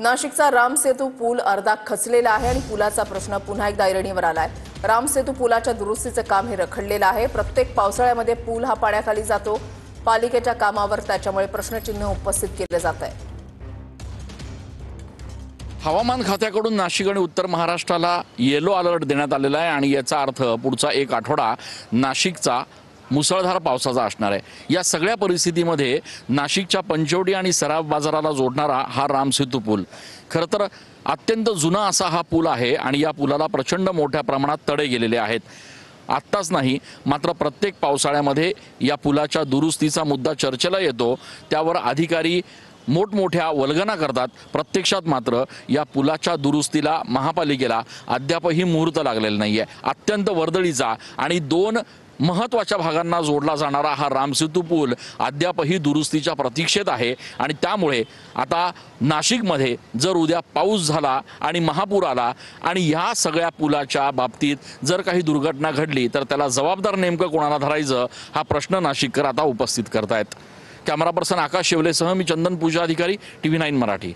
नाशिकचा रामसेतू पूल अर्धा खचलेला आहे आणि पुलाचा प्रश्न पुन्हा एकदा ऐरणीवर आलाय। रामसेतू पुलाच्या दुरुस्तीचे काम हे रखडलेलं आहे। प्रत्येक पावसाळ्यामध्ये पूल हा पाण्याखाली जातो। पालिकेच्या कामावर त्याच्यामुळे प्रश्नचिन्ह उपस्थित केले जात आहे। हवामान खात्याकडून नाशिक आणि उत्तर महाराष्ट्राला येलो अलर्ट देण्यात आलेला आहे आणि याचा अर्थ पुढचा एक आठवडा नाशिकचा मुसळधार पावसाचा असणार आहे। या सगळ्या परिस्थितीमध्ये नाशिकच्या पंचवटी आणि सराफ बाजाराला जोडणारा हा रामसेतू पूल खरं तर अत्यंत जुना असा हा पूल आहे आणि या पुलाला प्रचंड मोठ्या प्रमाणात तडे गेलेले आहेत। आत्ताच नाही मात्र प्रत्येक पावसाळ्यामध्ये या पुलाच्या दुरुस्तीचा मुद्दा चर्चेला येतो, त्यावर अधिकारी मोठमोठ्या वल्गना करतात। प्रत्यक्षात मात्र या पुलाच्या दुरुस्तीला महापालिकेला अद्यापही मुहूर्त लागलेला नाहीये। अत्यंत वर्दळीचा आणि दोन महत्त्वाच्या भागांना जोडला जाणारा हा रामसेतू पूल अद्यापही दुरुस्तीच्या प्रतीक्षेत आहे आणि त्यामुळे आता नाशिकमध्ये जर उद्या पाऊस झाला आणि महापूर आला आणि ह्या सगळ्या पुलाच्या बाबतीत जर काही दुर्घटना घडली तर त्याला जबाबदार नेमकं कोणाला धरायचं हा प्रश्न नाशिककर आता उपस्थित करतायत। कॅमेरा पर्सन आकाश शेवलेसह मी चंदन पूजा अधिकारी, TV9 मराठी।